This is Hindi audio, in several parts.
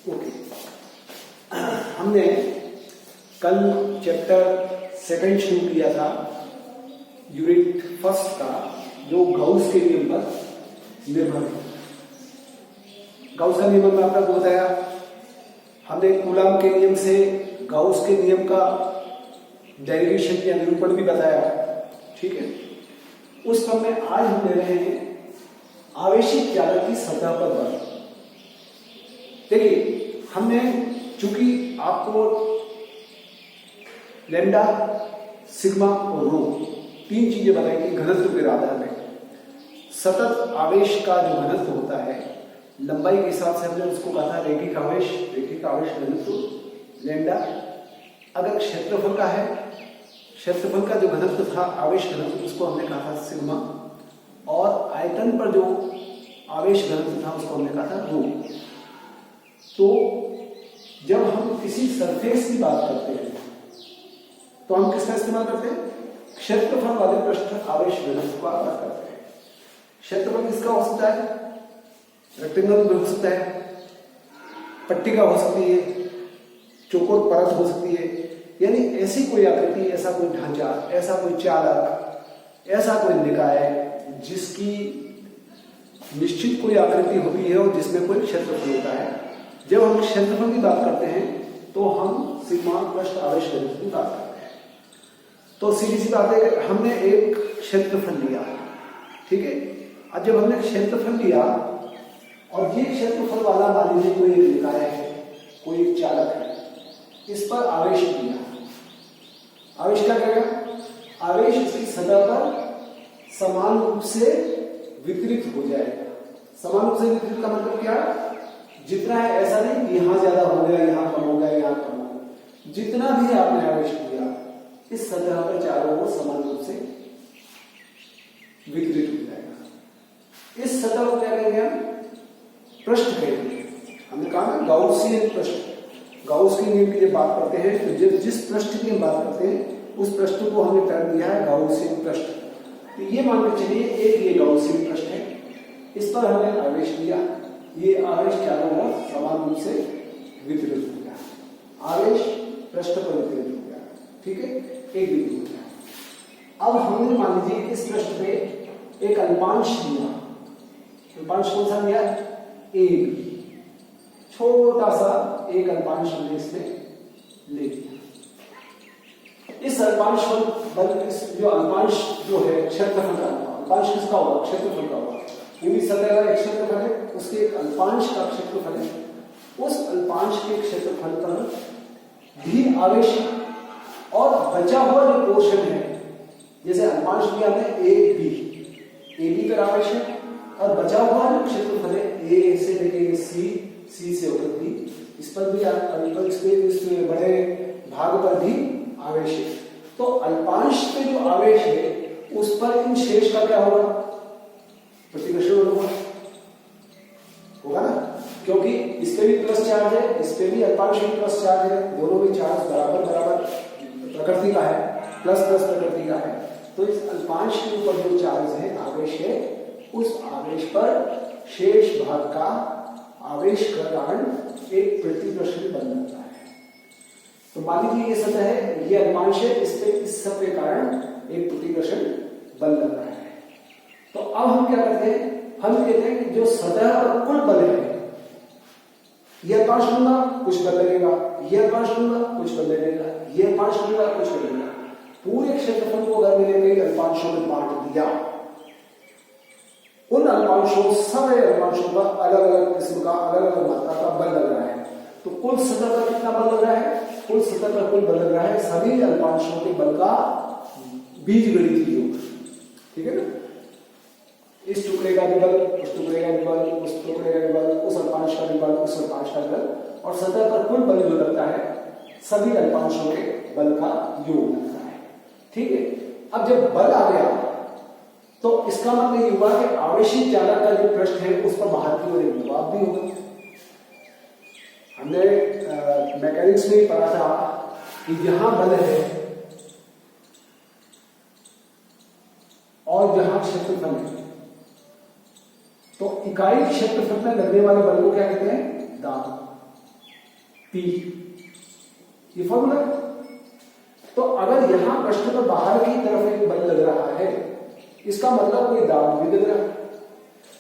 ओके, हमने कल चैप्टर 2 शुरू किया था यूनिट 1 का, जो गाउस के नियम पर निर्भर है। गाउस का नियम में आपको बताया, हमने कूलॉम के नियम से गाउस के नियम का डेरिवेशन या निरूपण भी बताया, ठीक है। उस क्रम में आज हम ले रहे हैं आवेशित चालक की सतह पर बल। देखिए, हमने चूंकि आपको लैम्डा, सिग्मा और रो 3 चीजें बताई थी घनत्व के आधार में। सतत आवेश का जो घनत्व होता है लंबाई के हिसाब से हमने उसको कहा था रैखिक आवेश घनत्व लैम्डा। अगर क्षेत्रफल का है, क्षेत्रफल का जो घनत्व था आवेश घनत्व, उसको हमने कहा था सिग्मा। और आयतन पर जो आवेश घनत्व था उसको हमने कहा था रो। तो जब हम किसी सरफेस की बात करते हैं तो हम किसका इस्तेमाल करते हैं? क्षेत्रफल वाले पृष्ठ आवेश घनत्व का बात करते हैं। क्षेत्रफल किसका हो सकता है? रेक्टेंगल भी हो सकता है, पट्टिका हो सकती है, चौकोर परत हो सकती है, यानी ऐसी कोई आकृति, ऐसा कोई ढांचा, ऐसा कोई चालक, ऐसा कोई निकाय जिसकी निश्चित कोई आकृति होती है और जिसमें कोई क्षेत्रफल होता है। जब हम क्षेत्रफल की बात करते हैं तो हम सिग्मा पृष्ठ आवेश घनत्व की बात करते हैं। तो सीधी सी बात है, हमने एक क्षेत्रफल लिया, ठीक है। अब जब हमने क्षेत्रफल लिया और ये क्षेत्रफल वाला मान लीजिए कोई निकाय है, कोई एक चालक है, इस पर आवेश दिया। आवेश क्या करेगा? आवेश इसकी सतह पर समान रूप से वितरित हो जाएगा। समान रूप से वितरित का मतलब क्या है? जितना है ऐसा नहीं कि यहां ज्यादा हो गया, यहां कम हो गया, यहां कम हो गया। जितना भी आपने आवेश दिया इस सतह पर चारों ओर समान रूप से वितरित हो जाएगा। इस सतह को क्या कहेंगे हम? पृष्ठ कहेंगे। हमने कहा ना गाउसियन पृष्ठ। गाउस के नियम की जब बात करते हैं तो जिस पृष्ठ की हम बात करते हैं उस पृष्ठ को हमने टर्म दिया है गाउसियन पृष्ठ। तो ये मान के चलिए एक ये गाउसियन पृष्ठ है, इस पर हमने आवेश दिया, ये आवेश चारों ओर समान रूप से वितरित हो गया। आवेश पृष्ठ पर वितरित हो गया, ठीक है, एक बिंदु हो गया। अब हमने मान लीजिए इस पृष्ठ पे एक अल्पांश लिया। अल्पांश कौन सा लिया? एक छोटा सा एक अल्पांश हमने इसमें ले लिया। इस अल्पांश बल, इस जो अल्पांश जो है क्षेत्रफल का, अल्पांश किसका होगा? क्षेत्रफल का होगा। क्योंकि सतह का एक क्षेत्रफल है, उसके एक अल्पांश का क्षेत्रफल है। उस अल्पांश के क्षेत्रफल पर भी आवेश है और बचा हुआ जो पोर्शन है, जैसे अल्पांश लिया हमने ए बी पर आवेश है और बचा हुआ जो क्षेत्रफल है ए से लेके सी से होकर बी, इस पर भी इस बड़े भाग पर भी आवेश है। तो अल्पांश पे जो आवेश है उस पर इन शेष का क्या होगा? प्रतिकर्षण होगा ना, क्योंकि इस पे भी प्लस चार्ज है, इस पे भी अल्पांश में प्लस चार्ज है, दोनों भी चार्ज बराबर बराबर प्रकृति का है, प्लस प्लस प्रकृति का है। तो इस अल्पांश के ऊपर जो चार्ज है, आवेश है, उस आवेश पर शेष भाग का आवेश का कारण एक प्रतिकर्षण बल बनता है। तो मान लीजिए ये सतह है, ये अल्पांश है, इस पे इस सब के कारण एक प्रतिकर्षण बल लग रहा है। तो अब हम क्या करते हैं? हम कहते हैं कि जो सतह पर कुल बल है, ये अल्पांश लूंगा कुछ बल लगेगा, ये अल्पांश लूंगा कुछ बल लगेगा, ये अल्पांश लूंगा कुछ बल लगेगा। पूरे क्षेत्रफल को अगर मैंने कई अल्पांशों में बांट दिया, उन अल्पांशों सारे अल्पांशों का अलग अलग किस्म का अलग अलग मात्रा का बल लग रहा है। तो कुल सतह पर कितना बल लग रहा है? कुल सतह पर कुल बल लग रहा है सभी अल्पांशों के बल का बीजगणितीय योग, ठीक है ना। इस टुकड़े का भी बल, उस टुकड़े का भी बल, उस टुकड़े का भी बल, उस अल्पांश का भी बल, उस अल्पांश का बल, और सतह पर कुल बल जो लगता है सभी अल्पांशों के बल का योग लगता है, ठीक है। अब जब बल आ गया तो इसका मतलब ये हुआ कि आवेशित चालक का जो पृष्ठ है उस पर बाहर की ओर एक दबाव भी होगा। हमने मैकेनिक्स में पढ़ा था कि जहां बल है और जहां क्षेत्रफल है तो इकाई क्षेत्रफल में लगने वाले बल को क्या कहते हैं? दाब। P, ये फॉर्मूला है। तो अगर यहां पृष्ठ पर बाहर की तरफ एक बल लग रहा है, इसका मतलब कोई दाब भी लग रहा है,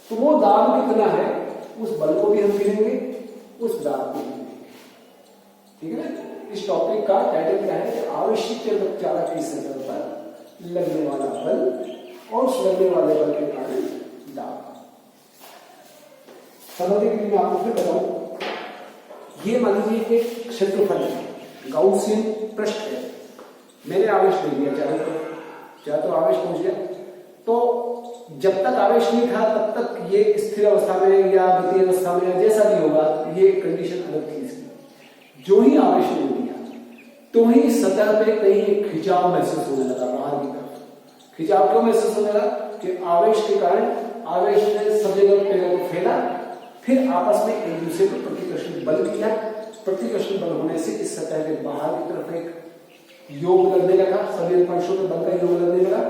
तो वो दाब कितना है उस बल को भी हम गिनेंगे, उस दाब को भी गिनेंगे। ठीक है ना। इस टॉपिक का टाइटल क्या है कि आवश्यक चालक की सतह पर लगने वाला बल और उस लगने वाले बल के कारण दाब। समझने के लिए मैं आपको फिर बताऊं, ये मान लीजिए एक क्षेत्रफल है, गाउसियन पृष्ठ है, मैंने आवेश दे दिया, चाहे तो आवेश पहुंच गया, तो जब तक आवेश नहीं था तब तक ये स्थिर अवस्था में या गति अवस्था में या जैसा भी होगा, ये कंडीशन अलग थी इसकी। जो ही आवेश नहीं दिया तो ही सतह पे कहीं एक खिंचाव महसूस होने लगा बाहर की तरफ। खिंचाव क्यों महसूस होने लगा कि आवेश के कारण आवेश ने सब जगह पेड़ों को फैला, फिर आपस में एक दूसरे पर प्रतिकर्षण बल किया। प्रतिकर्षण बल होने से इस सतह के बाहर की तरफ एक योग लगने लगा, सभी अंशों में बल का योग लगने लगा,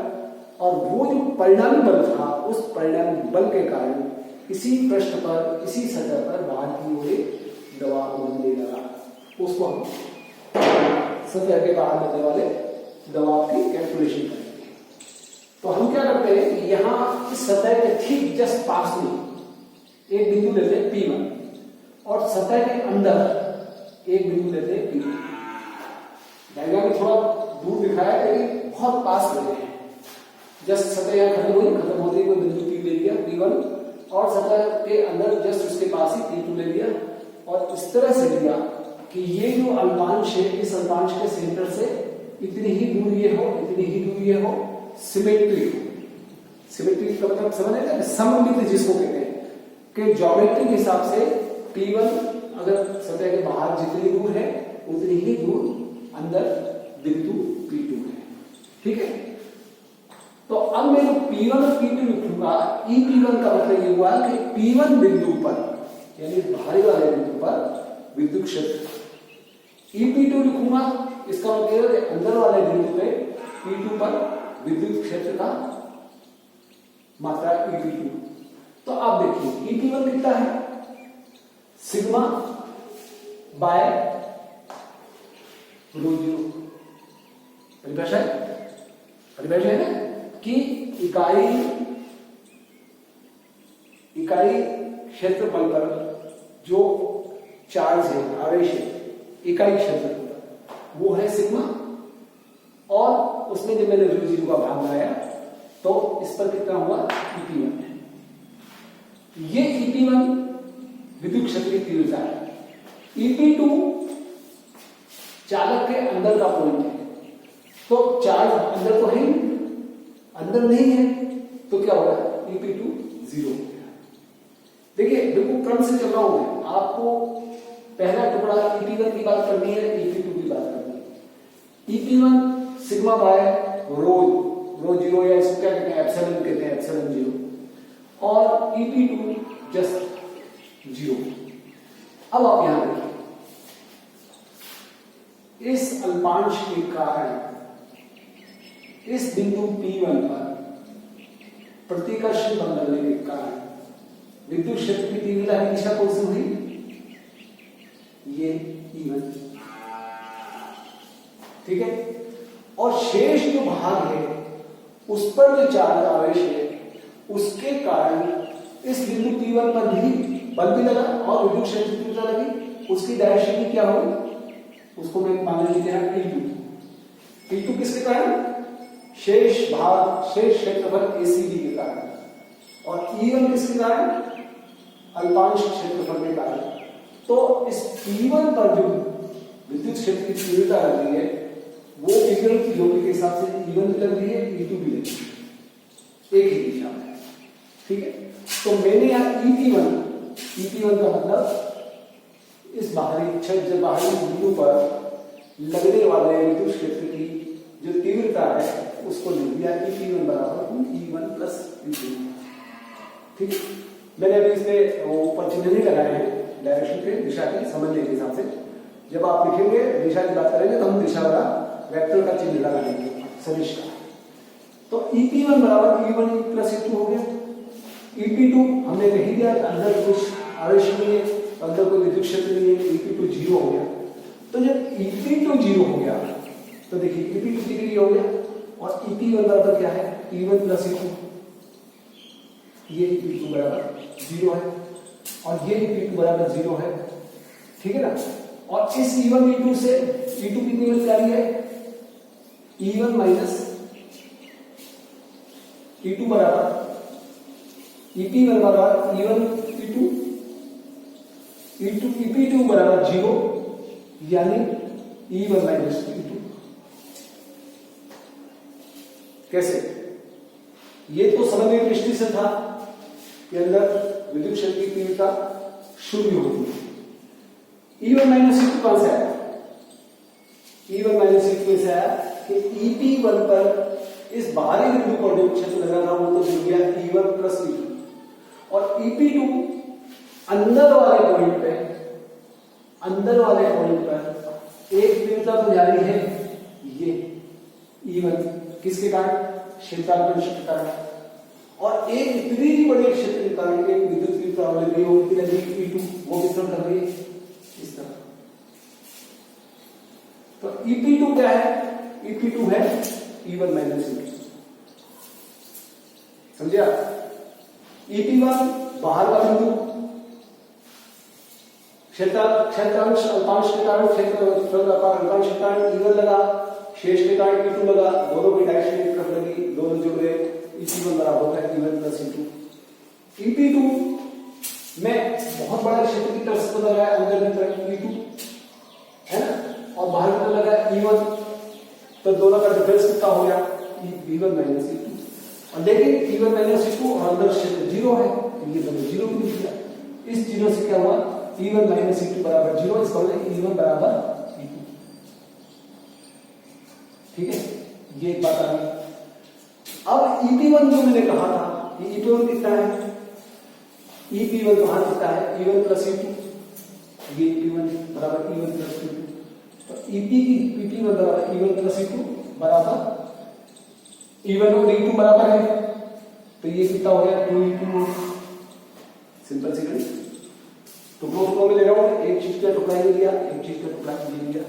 और वो जो परिणामी बल था उस परिणामी बल के कारण इसी पृष्ठ पर, इसी सतह पर बाहर की ओर दबाव बनने लगा। उसको हम सतह के बाहर लगने वाले दबाव की कैलकुलेशन करेंगे। तो हम क्या करते हैं कि यहां इस सतह के ठीक जस्ट पास में एक बिंदु लेते हैं P1 और सतह के अंदर एक बिंदु लेते हैं P2। डायग्राम में थोड़ा दूर दिखाया है लेकिन बहुत पास लेते हैं। जस्ट सतह यहां खत्म होते ही कोई बिंदु P ले लिया P1 और सतह के अंदर जस्ट उसके पास ही P2 ले लिया, और इस तरह से लिया कि ये जो अल्पांश है इस अल्पांश के सेंटर से इतनी ही दूर ये हो, इतनी ही दूर ये हो, सिमेट्रिक। सिमेट्रिक का मतलब समझ आएगा, सममित जिसको कहते हैं कि ज्योमेट्री के हिसाब से P1 अगर सतह के बाहर जितनी दूर है उतनी ही दूर अंदर बिंदु P2 है। ठीक है। तो अब मैं जो P1 और P2 लिखूंगा, EP1 का मतलब ये हुआ कि P1 बिंदु पर यानी बाहरी वाले बिंदु पर विद्युत क्षेत्र। EP2 लिखूंगा, इसका मतलब है अंदर वाले बिंदु पे P2 पर विद्युत क्षेत्र का मात्रा EP2। तो आप देखिए EP1 कितना है, सिग्मा बाय रो जीरो। परिभाषा है ना कि इकाई क्षेत्रफल पर जो चार्ज है, आवेश है, इकाई क्षेत्रफल वो है सिग्मा, और उसमें जब मैंने रो जीरो का भाग लगाया तो इस पर कितना हुआ EP1। ये EP1 विद्युत क्षेत्र की तीव्रता है। EP2 चालक के अंदर का पॉइंट है, तो चार्ज अंदर तो है, अंदर नहीं है, तो क्या होगा EP2 जीरो हो गया। देखिए बिल्कुल क्रम से चल रहा हूं मैं, आपको पहला टुकड़ा EP1 की बात करनी है, EP2 की बात करनी है। EP1 सिग्मा बाय रो जीरो, या इसको क्या कहते हैं एप्सिलॉन कहते हैं, एप्सिलॉन जीरो, और EP2 जस्ट जीरो। अब आप यहां देखिए, इस अल्पांश के कारण इस बिंदु P1 पर प्रतिकर्षण बल लगने के कारण विद्युत क्षेत्र की तीव्रता की दिशा कौन सी हुई, ये E1। ठीक है। और शेष जो भाग है उस पर जो चार्ज आवेश है उसके कारण इस बिंदु P1 पर भी बल भी लगा और विद्युत क्षेत्र की तीव्रता लगी। उसकी डायरेक्शन क्या होगी, उसको मैं मान लेते हैं P2 किसके कारण, शेष क्षेत्रफल ACD के कारण, और E1 किसके कारण, अल्पांश क्षेत्रफल के कारण। तो इस P1 पर जो विद्युत क्षेत्र की तीव्रता लग रही है वो विकिरण की योग्य के हिसाब से E1 भी लग रही है, E2 भी लग रही है, एक ही दिशा में। ठीक है। तो मैंने यहां EP1 का मतलब इस बाहरी बिंदु पर लगने वाले विद्युत क्षेत्र की जो तीव्रता है उसको लिख दिया EP1 बराबर E1 प्लस E2। ठीक है। मैंने अभी इसमें ऊपर चिन्ह नहीं लगाए हैं डायरेक्शन के, दिशा के समझने के हिसाब से। जब आप लिखेंगे दिशा की बात करेंगे तो हम दिशा वाला वेक्टर का चिन्ह लगा देंगे सदिश का। तो EP1 बराबर E1 प्लस E2 हो गया। EP2 हमने कही दिया अंदर कुछ आवेश नहीं है तो अंदर कोई विद्युत क्षेत्र नहीं है, EP2 0 हो गया। तो जब EP2 0 हो गया तो देखिए EP2 डिग्री हो गया और EP1 बराबर क्या है, E1 प्लस E2। ये EP2 बराबर 0 है और ये EP2 बराबर 0 है, ठीक है ना। और इस E1 E2 से E2 की कीमत क्या है, E1 माइनस E2 बराबर EP1 बराबर E1 E2, EP2 बराबर 0 यानी E1 माइनस E2। कैसे, ये तो समन्वय दृष्टि से था कि अंदर विद्युत क्षेत्र की तीव्रता शून्य होती है। E1 माइनस E2 कहां से आया, E1 माइनस E2 से आया कि EP1 पर इस बाहरी बिंदु पर जो क्षेत्र लगा था वो तो जुड़ गया E1 प्लस E2 और EP2 अंदर वाले पॉइंट पर एक तीव्रता तो जारी है, ये E1 किसके कारण, क्षेत्रानुसार क्षेत्र के कारण, और एक इतनी बड़े क्षेत्र के कारण एक विद्युत तीव्रता लगी होती है E2, वो किस तरह कर रही है, इस तरह। तो EP2 क्या है, EP2 है E1 माइनस E2, समझिए। EP1 बाहर वाला बिंदु क्षेत्रांश अल्पांश के कारण अल्पांश के कारण E1 लगा, शेष के कारण E2 लगा, दोनों की डायरेक्शन एक तरफ लगी, दोनों जुड़ गए, EP1 बराबर होगा E1 प्लस E2। EP2 में बहुत बड़ा क्षेत्र की तरफ से लगा है, अंदर की तरफ E2 है ना, और बाहर की तरफ लगा E1, तो दोनों का डिफरेंस कितना हो गया, E1 माइनस E2। और लेकिन E1 माइनस E2 और अंदर क्षेत्र 0 है, तो ये दोनों 0 भी दिख गया। इस 0 से क्या हुआ, E1 माइनस E2 बराबर 0, इसका मतलब E1 बराबर E2, ठीक है, ये एक बात आ गई। अब EP1 जो मैंने कहा था कि EP1 कितना है, EP1 कहां कितना है, E1 प्लस E2, ये EP1 बराबर E1 प्लस E2, तो EP1 बराबर E1 प्लस E2 बराबर E1 और E2 बराबर है, तो ये कितना हो गया 2E2, सिंपल सी गणित। टुकड़ों में ले रहा हूं, एक चीज का टुकड़ा ये दिया, एक चीज का टुकड़ा ये दिया,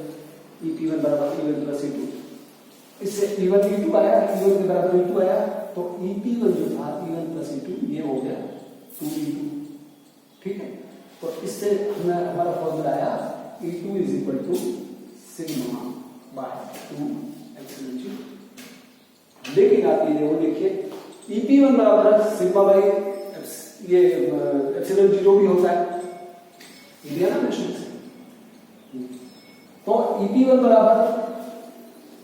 EP1 बराबर E1 प्लस E2, इससे E1 E2 आया, E1 के बराबर E2 आया, तो EP1 जो था E1 प्लस E2 ये हो गया 2E2, ठीक है। तो इससे हमारा फॉर्मूला आया E2 is equal to sigma by 2 epsilon जी। लेकिन आप ये देखिए EP1 बराबर है सिग्मा बाई ये एप्सिलॉन जीरो भी होता है, ये दिया ना क्वेश्चन से। तो EP1 बराबर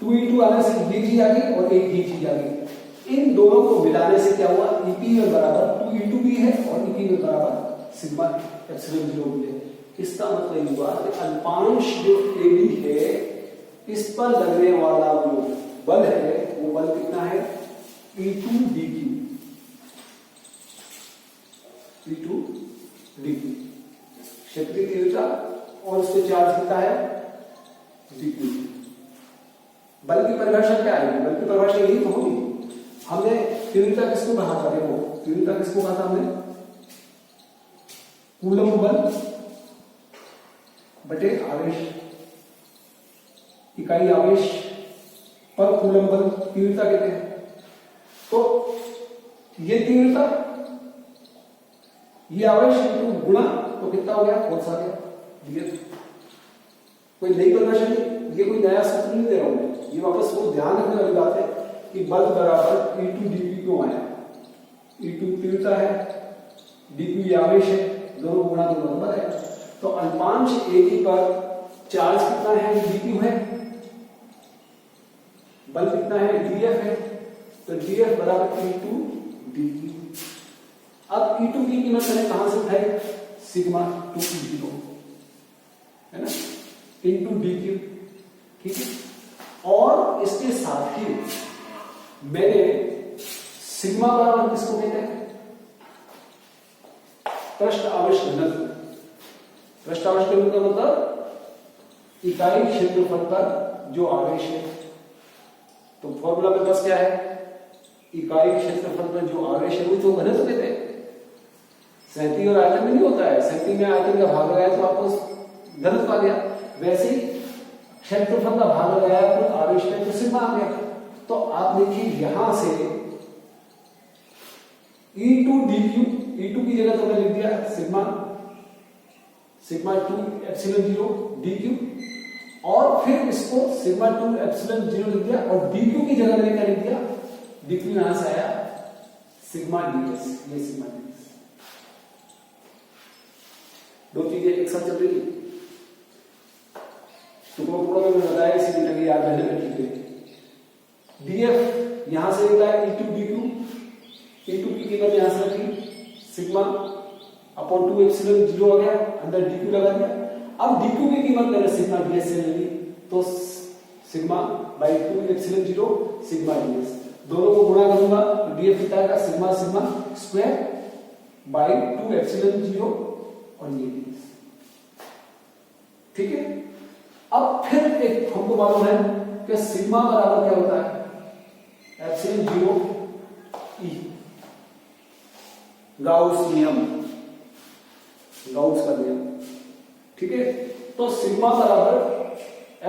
2E2 आने से ये चीज आ गई और एक ये चीज आ गई, इन दोनों को मिलाने से क्या हुआ, EP1 बराबर 2E2 भी है और EP1 बराबर सिग्मा एप्सिलॉन जीरो भी है। इसका मतलब ये हुआ कि अल्पांश जो AB है इस पर लगने वाला जो बल है वो बल कितना है, E2 dQ, E2 dQ, क्षेत्रीय तीव्रता और उससे चार्ज कितना है dQ। बल की परिभाषा क्या है, बल की परिभाषा यही तो होगी, हमने तीव्रता किसको कहा था, देखो तीव्रता किसको कहा था हमने, कूलम बल बटे आवेश, इकाई आवेश पर कूलम बल तीव्रता कहते हैं। तो ये तीव्रता, ये आवेश इंटू गुणा, तो कितना हो गया, फोर्स आ गया। कोई नई परिभाषा नहीं, ये कोई नया सूत्र नहीं दे रहा हूं, ये वापस वो ध्यान रखने वाली बात है कि बल बराबर E2 dQ क्यों आया, E2 तीव्रता है, dQ ये आवेश है, दोनों गुणा तो बराबर है। तो अल्पांश AB पर चार्ज कितना है, dQ है, बल कितना है, dF है, तो dF बराबर E2 dQ। अब E2 की कीमत मैंने कहां से उठाई, सिग्मा 2E0 है ना, इनटू dQ, ठीक है। और इसके साथ ही मैंने सिग्मा बराबर किसको कहते हैं, पृष्ठ आवेश घनत्व। पृष्ठ आवेश घनत्व का मतलब इकाई क्षेत्रफल पर जो आवेश है, तो फॉर्मूला में बस क्या है, इकाई क्षेत्रफल पर जो आवेश है वो तो घनत्व कहते हैं। सहती और आयतन में नहीं होता है, सहती में आयतन का भाग लगाया तो आपको घनत्व आ गया, वैसे ही क्षेत्रफल का भाग लगाया तो आवेश में तो सिग्मा आ गया। तो आप देखिए यहां से E2 dq, E2 की जगह तो मैंने लिख दिया सिग्मा 2 एप्सिलॉन 0 dq, और फिर इसको सिग्मा 2 एप्सिलॉन 0 लिख दिया, और dq की जगह मैंने क्या लिख दिया, dq यहां से आया सिग्मा ds, ये सिग्मा ds। दो चीजें एक साथ चल रही है, टुकड़ों में बताया इसीलिए लगे याद रहने में ठीक है। df यहां से निकला E2 dq, E2 की कीमत यहां से रखी सिग्मा अपॉन 2 एप्सिलॉन 0 आ गया, अंदर dq लगा दिया। अब dq की कीमत मैंने सिग्मा ds से ले ली, तो sigma by 2 epsilon 0 sigma ds, दोनों को गुणा करूंगा तो df कितना आएगा sigma sigma square by 2 epsilon 0 और ये ds, ठीक है। अब फिर एक हमको मालूम है कि सिग्मा बराबर क्या होता है, एप्सिलॉन 0 e, गाउस नियम, गाउस का नियम, ठीक है। तो सिग्मा बराबर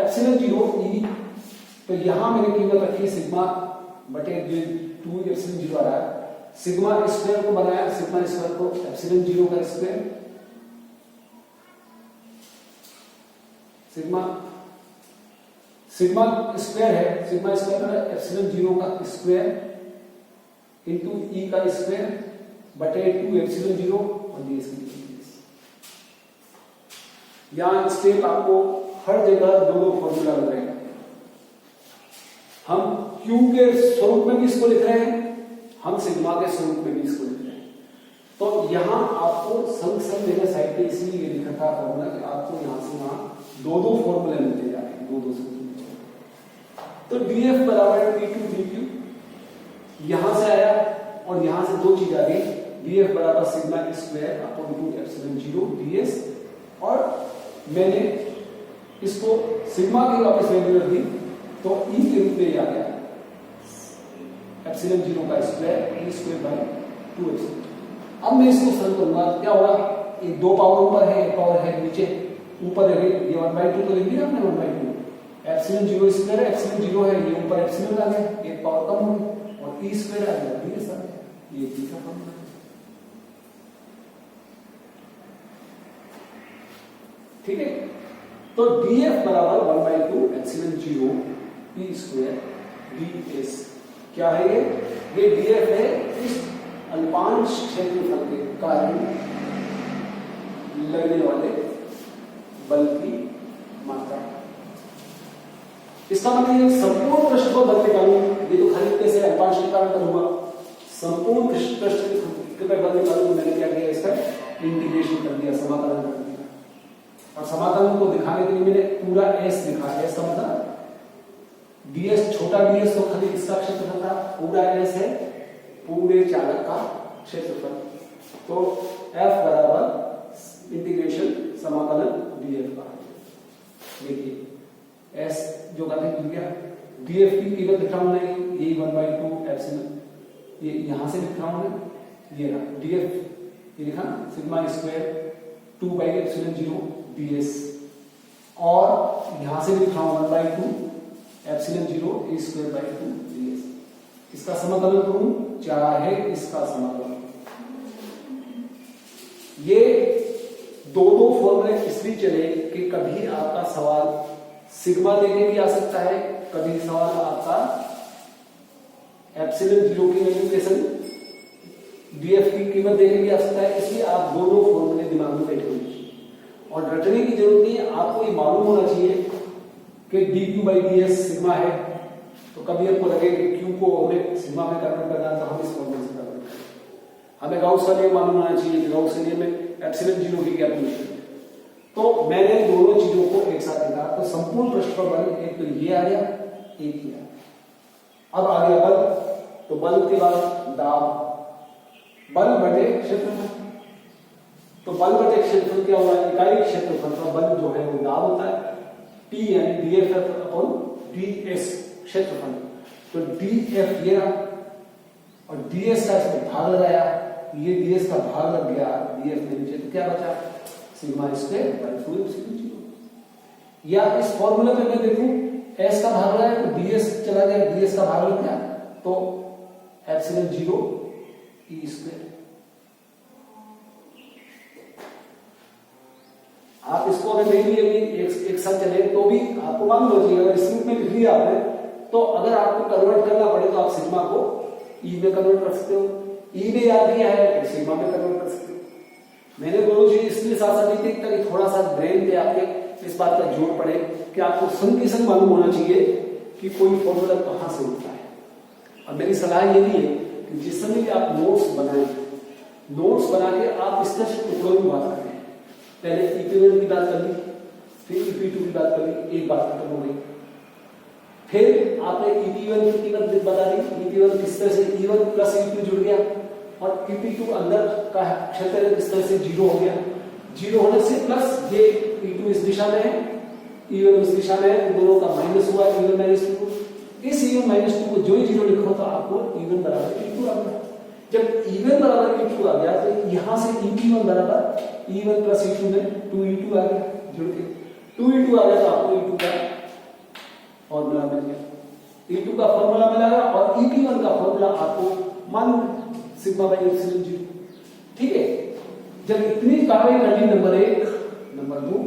एप्सिलॉन 0 e, तो यहां मैंने कीमत रखी सिग्मा बटे 2 एप्सिलॉन 0 आ रहा है, सिग्मा स्क्वायर को बनाया, सिग्मा स्क्वायर को एप्सिलॉन 0 का स्क्वायर, सिग्मा स्क्वायर है, सिग्मा स्क्वायर है एप्सिलॉन 0 का स्क्वायर इंटू ई का स्क्वायर बटे 2 एप्सिलॉन 0 और ds की ds। यहां स्टेप आपको हर जगह दो फॉर्मूला लग रहे हैं, हम Q के स्वरूप में भी इसको लिख रहे हैं, हम सिग्मा के स्वरूप में भी इसको लिख रहे हैं। तो यहां आपको संग मेरे साइड पे इसलिए लिख रखा फॉर्मूला कि आपको यहां से वहां दो फॉर्मूले मिलते जा रहे हैं, दो से। तो df बराबर E2 dq यहां से आया, और यहां से दो चीज आ गई, df बराबर sigma square upon 2 epsilon 0 ds, और मैंने इसको सिग्मा की वापस वैल्यू रख दी, तो e के रूप में आ गया एप्सिलॉन 0 का square e square by 2 epsilon. अब मैं इसको सरल करूंगा, क्या होगा, ये दो पावर ऊपर है, एक पावर है नीचे, ऊपर है ये 1/2 तो लिख दिया हमने 1/2, एप्सिलॉन 0 स्क्वायर है, एप्सिलॉन 0 है, ये ऊपर एप्सिलॉन आ गया, एक पावर कम हो गई, और e स्क्वायर आ गया ds आ गया, ये e का फॉर्मूला है। ठीक है, तो df बराबर 1/2 एप्सिलॉन 0 e स्क्वायर ds, क्या है ये df है इस अल्पांश क्षेत्रफल के कारण लगने वाले बल की मात्रा। इसका मतलब ये संपूर्ण पृष्ठ पर बल निकालूं, ये तो खाली कैसे अल्पांश के कारण करूंगा, संपूर्ण पृष्ठ के पर बल निकालूं, मैंने क्या किया, इसका इंटीग्रेशन कर दिया, समाकलन कर दिया, और समाकलन को दिखाने के लिए मैंने पूरा s लिखा, s का मतलब ds, छोटा ds तो खाली इसका क्षेत्रफल था, पूरा s है पूरे चालक का क्षेत्रफल। तो f बराबर इंटीग्रेशन समाकलन df का, देखिए s जो करने मिल गया, df की कीमत लिख रहा हूं मैं, ये 1/2 एप्सिलॉन, ये यहां से लिख रहा हूं मैं, ये रहा df, ये लिखा सिग्मा स्क्वायर 2/एप्सिलॉन 0 ds, और यहां से लिख रहा हूं 1/2 epsilon 0 e square by 2 ds। इसका समाकलन करूं चाहे इसका समाकलन, ये दो फॉर्मूले इसलिए चले कि कभी आपका सवाल सिग्मा देके भी आ सकता है, कभी सवाल आपका एप्सिलॉन 0 की वैल्यूएशन df की कीमत देके भी आ सकता है, इसलिए आप दोनों फॉर्मूले दिमाग में बैठे हुए और रटने की जरूरत नहीं है, आपको ये मालूम होना चाहिए कि dq by ds सिग्मा है, तो कभी आपको लगे कि q को हमें सिग्मा में कन्वर्ट करना है तो हम इस फॉर्मूले से कन्वर्ट करें। हमें गाउस का नियम मालूम होना चाहिए, गाउस के नियम में एप्सिलॉन 0 की क्या पोजीशन है। तो मैंने दोनों चीजों को एक साथ लिखा, तो संपूर्ण पृष्ठ पर बल एक तो ये आ गया, एक ये आ गया। अब आ गया बल, तो बल के बाद दाब, बल बटे क्षेत्रफल, तो बल बटे क्षेत्रफल क्या हुआ, इकाई क्षेत्रफल का बल जो है वो दाब होता है, T यानी df अपॉन ds क्षेत्रफल, तो df ये रहा और ds का इसमें भाग लगाया, ये ds का भाग लग गया df के नीचे, तो क्या बचा सिग्मा स्क्वायर बाई 2 एप्सिलॉन 0। या इस फॉर्मूला में मैं देखूं s का भाग लगा तो ds चला गया, ds का भाग लग गया तो एप्सिलॉन 0 e स्क्वायर। आप इसको अगर नहीं लिए एक साथ चले तो भी आपको मालूम हो जाएगा। अगर इस रूप में लिख लिया आपने तो अगर आपको कन्वर्ट करना पड़े तो आप सिग्मा को ई में कन्वर्ट कर सकते हो, ई में याद नहीं आया तो सिग्मा में कन्वर्ट कर सकते हो। मैंने दोनों चीज इसलिए साथ साथ नहीं थी ताकि थोड़ा सा ब्रेन पे आपके इस बात का जोर पड़े कि आपको संग की संग मालूम होना चाहिए कि कोई फॉर्मूला कहां से उठता है। और मेरी सलाह ये भी है कि जिस समय भी आप नोट्स बनाए, नोट्स बना के आप इस तरह से टुकड़ों में बात करें। पहले इक्विवेलेंट की बात कर ली, फिर EP2 की बात कर ली, एक बात खत्म हो गई। फिर आपने EP1 की कीमत बता दी, EP1 किस तरह से E1 प्लस E2 जुड़ गया और EP2 अंदर का क्षेत्र किस तरह से 0 हो गया। 0 होने से प्लस ये E2 इस दिशा में है, E1 उस दिशा में है, दोनों का माइनस हुआ E1 माइनस 2। इस E1 माइनस 2 को जो ही 0 लिखो तो आपको E1 बराबर E2 आ गया। जब E1 बराबर E2 आ गया तो यहां से EP1 बराबर E1 प्लस E2 में 2E2 आ गया जुड़ के, 2E2 आ गया तो आपको E2 का फॉर्मूला मिल गया। E2 का फॉर्मूला मिला और EP1 का फॉर्मूला आपको मालूम है सिग्मा बाई एप्सिलॉन 0। ठीक है, जब इतनी कार्रवाई कर ली नंबर 1, नंबर 2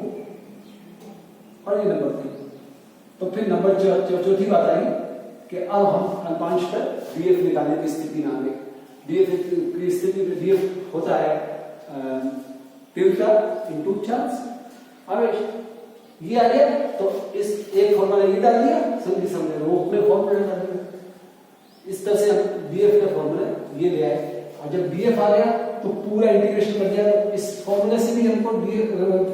और ये नंबर 3, तो फिर नंबर चौथी बात आई कि अब हम अल्पांश पर डीएफ निकालने की स्थिति में आ गए। डीएफ की स्थिति में डीएफ होता है तीव्रता इनटू चार्ज आवेश। ये आ गया तो इस एक फॉर्मूला ये डाल दिया, समझी समझे रोक में फॉर्मूला डाल दिया। इस तरह से हम डीएफ का फॉर्मूला ये ले आए और जब डीएफ आ गया तो पूरा इंटीग्रेशन कर दिया। तो इस फॉर्मूला से भी हमको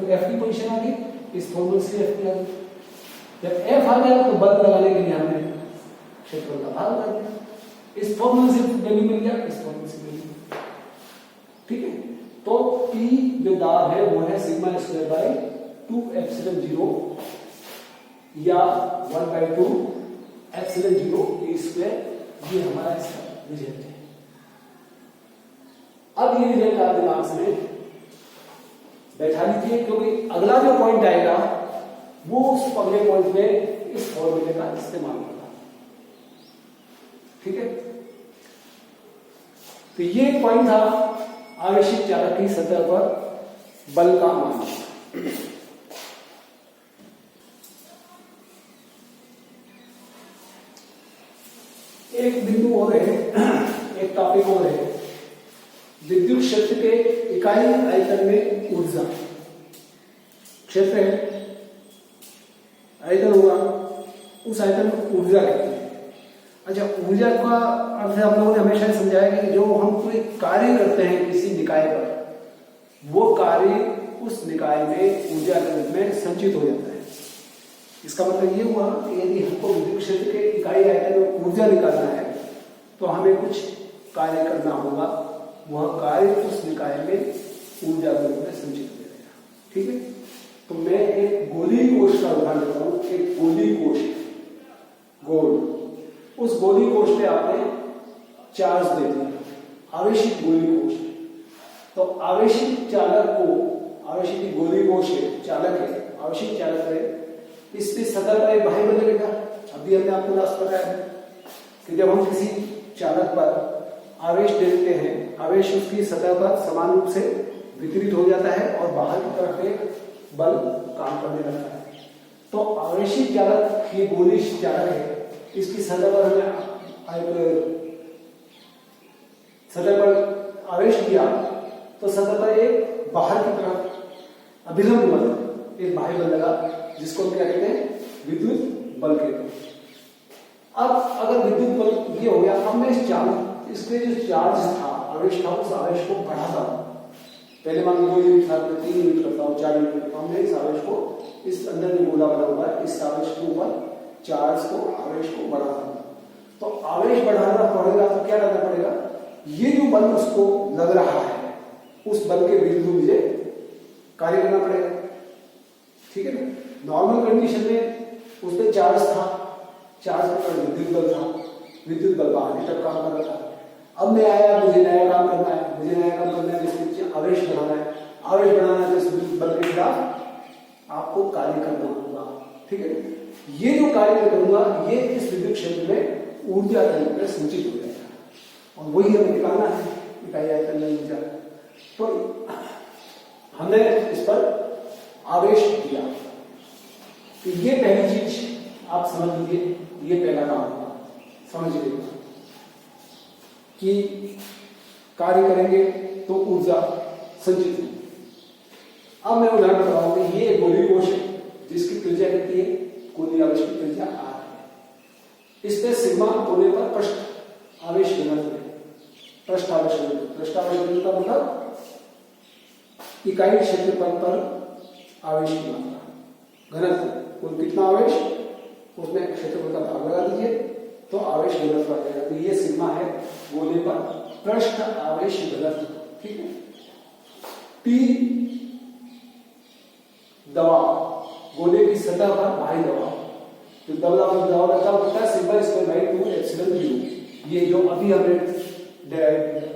एफ की पोजीशन आ गई, इस फॉर्मूला से एफ की आ गई। जब एफ आ गया तो बल लगाने के लिए हमने क्षेत्रफल का भाग लगा दिया। इस फॉर्मूला से वैल्यू मिल गया, इस फॉर्मूला से वैल्यू। ठीक है, तो P जो दाब है वो है सिग्मा स्क्वायर बाय 2 एप्सिलॉन 0 या 1/2 एप्सिलॉन 0 ए स्क्वायर। ये हमारा इसका रिजल्ट है। अब ये रिजल्ट आप दिमाग में बैठा लीजिए क्योंकि अगला जो पॉइंट आएगा वो उस अगले पॉइंट में इस फॉर्मूले का इस्तेमाल होगा। ठीक है, तो ये पॉइंट था आवेशित चालक की सतह पर बल का मान। एक बिंदु और है, एक टॉपिक और है, विद्युत क्षेत्र के इकाई आयतन में ऊर्जा। क्षेत्र है, आयतन होगा, उस आयतन में ऊर्जा कहते हैं। अच्छा, ऊर्जा का अर्थ हम लोगों ने हमेशा समझाया कि जो हम कोई कार्य करते हैं किसी निकाय पर, वो कार्य उस निकाय में ऊर्जा के रूप में संचित हो जाता है। इसका मतलब ये हुआ कि यदि हमको विद्युत क्षेत्र के इकाई आयतन में ऊर्जा निकालना है तो हमें कुछ कार्य करना होगा, वह कार्य उस निकाय में ऊर्जा के रूप में संचित हो जाएगा। ठीक है, तो मैं एक गोली कोश का उदाहरण देता हूं। एक गोली कोश, गोल, उस गोली कोश पे आपने चार्ज दे दिया, आवेशित गोली कोश। तो आवेशित चालक को, आवेशित गोली कोश है, चालक है, आवेशित चालक है, इस पे सतह पर एक बाह्य बल लगेगा। अभी हमने आपको लास्ट बताया कि जब हम किसी चालक पर आवेश देते हैं, आवेश उसकी सतह पर समान रूप से वितरित हो जाता है और बाहर की तरफ एक बल काम करने लगता है। तो आवेशित चालक ये गोली चालक है, इसकी सतह पर हमें सतह पर आवेश दिया तो सतह पर एक बाहर की तरफ अभिलंब बल, एक बाह्य बल लगा जिसको हम क्या कहते हैं, विद्युत बल कहते हैं। अब अगर विद्युत बल ये हो गया, अब मैं इस चार्ज, इसके जो चार्ज था, आवेश था, उस आवेश को बढ़ाता हूं। पहले मान 2 यूनिट था, 3 यूनिट करता हूं, 4 यूनिट करता हूं। मैं इस आवेश को, इस अंदर जो गोला बना हुआ है, इस आवेश के ऊपर चार्ज को, आवेश को बढ़ाता हूं। तो आवेश बढ़ाना पड़ेगा तो क्या करना पड़ेगा, ये जो बल उसको लग रहा है उस बल के विरुद्ध मुझे कार्य करना पड़ेगा। ठीक है ना, नॉर्मल कंडीशन में उस पर चार्ज था, चार्ज पर विद्युत बल था, विद्युत बल बाहर की तरफ काम कर रहा था। अब मैं आया, मुझे नया काम करना है, मुझे नया काम करना है, जिसके पीछे आवेश बढ़ाना है, आवेश बढ़ाना है, तो इस विद्युत बल के खिलाफ आपको कार्य करना होगा। ठीक है, ये जो कार्य मैं करूंगा ये इस विद्युत क्षेत्र में ऊर्जा के रूप में संचित हो जाएगा और वही हमें निकालना है, इकाई आयतन में ऊर्जा। तो हमने इस पर आवेश दिया, तो ये पहली चीज आप समझ लीजिए, ये पहला काम होगा, समझ लीजिए कि कार्य करेंगे तो ऊर्जा संचित होगी। अब मैं उदाहरण बताऊंगा, ये एक गोलीय कोश है जिसकी त्रिज्या कितनी है, गोलीय आवेश की त्रिज्या r है। इसमें सिग्मा होने पर पृष्ठ आवेश घनत्व है, पृष्ठ आवेश घनत्व, पृष्ठ आवेश घनत्व का मतलब इकाई क्षेत्रफल पर आवेश की मात्रा, घनत्व, कुल कितना आवेश उसमें क्षेत्रफल का भाग लगा दीजिए तो आवेश घनत्व आ जाएगा। तो ये सिग्मा है गोले पर पृष्ठ आवेश घनत्व। ठीक है, P दबाव, गोले की सतह पर बाह्य दबाव, तो दबाव का होता है सिग्मा स्क्वायर बाई 2 एप्सिलॉन 0। ये जो अभी हमने डिराइव किया,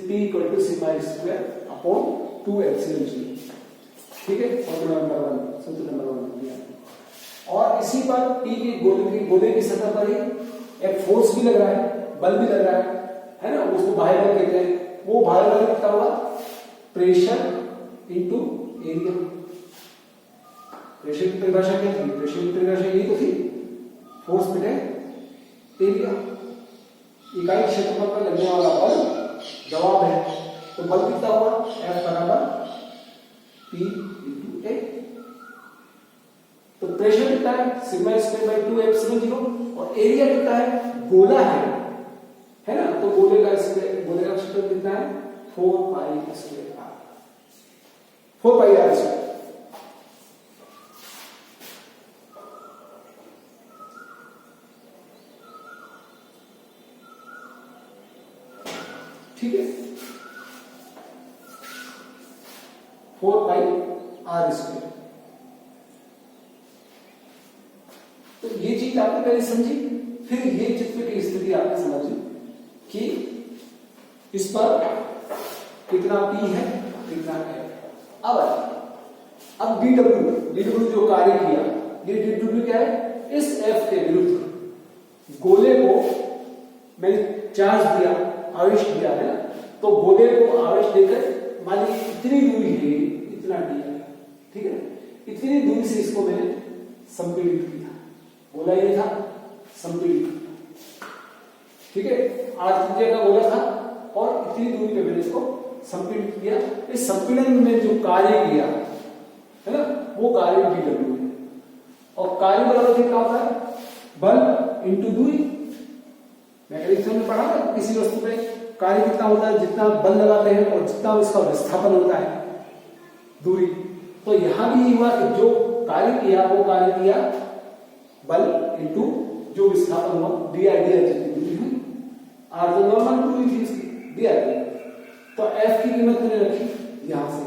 P equal to sigma square upon 2 epsilon 0। ठीक है, सूत्र नंबर 1। और इसी पर P की गोले की सतह पर ही एक फोर्स भी लग रहा है, बल भी लग रहा है ना, उसको बाह्य बल कहते हैं। वो बाह्य बल कितना हुआ, प्रेशर इनटू एरिया। प्रेशर की परिभाषा क्या थी, प्रेशर की परिभाषा यही तो थी, फोर्स बटे एरिया। इकाई क्षेत्रफल पर लगने वाला बल दबाव है, तो बल कितना हुआ, F बराबर P इनटू A। तो प्रेशर कितना है, सिग्मा स्क्वायर बाई 2 एप्सिलॉन 0, और एरिया कितना है, गोला है ना, तो गोले का क्षेत्रफल कितना है, 4 पाई स्क्वायर r, 4 पाई r स्क्वायर। ठीक है, 4 पाई r स्क्वायर। तो ये चीज आपने पहले समझी, फिर ये चित्र की स्थिति आपने समझी कि इस पर कितना P है, कितना है। अब dw जो कार्य किया, ये dw क्या है, इस F के विरुद्ध गोले को मैंने चार्ज दिया, आवेश दिया है ना, तो गोले को आवेश देकर मान लीजिए इतनी दूरी है, इतना d है, ठीक है, इतनी दूरी से इसको मैंने संपीड़ित किया, गोला ये था संपीड़ित। ठीक है, त्रिज्या का गोला था और इतनी दूरी पे मैंने इसको संपीड़ित किया। इस संपीड़न में जो कार्य किया है ना, वो कार्य dw है, और कार्य बराबर क्या होता है, बल इंटू दूरी। मैकेनिक्स में पढ़ा ना, किसी वस्तु पे कार्य कितना होता है, जितना बल लगाते हैं और जितना उसका विस्थापन होता है, दूरी। तो यहां भी हुआ कि जो कार्य किया वो कार्य किया बल इंटू जो विस्थापन हुआ, dr जितनी दूरी हुई, r तो नॉर्मल दूरी थी इसकी, dr। तो f की कीमत मैंने रखी यहां से,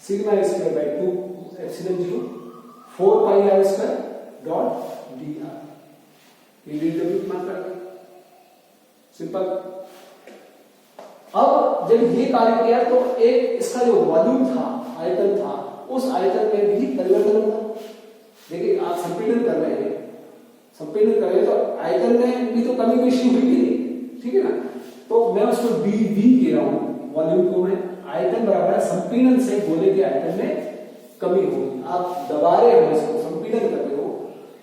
sigma square by 2 epsilon 0 4 pi r square dot dr, ये dw की मात्रा है, सिंपल। अब जब ये कार्य किया तो एक इसका जो वॉल्यूम था, आयतन था, उस आयतन में भी परिवर्तन होगा। देखिए आप संपीड़न कर रहे हैं, तो आयतन में भी तो कमी बेशी हुई नहीं, ठीक है ना। तो मैं उसको dv कह रहा हूं, वॉल्यूम को मैं, आयतन बराबर है संपीड़न से गोले के आयतन में कमी होगी। आप दबा रहे हो इसको, संपीड़न कर रहे हो,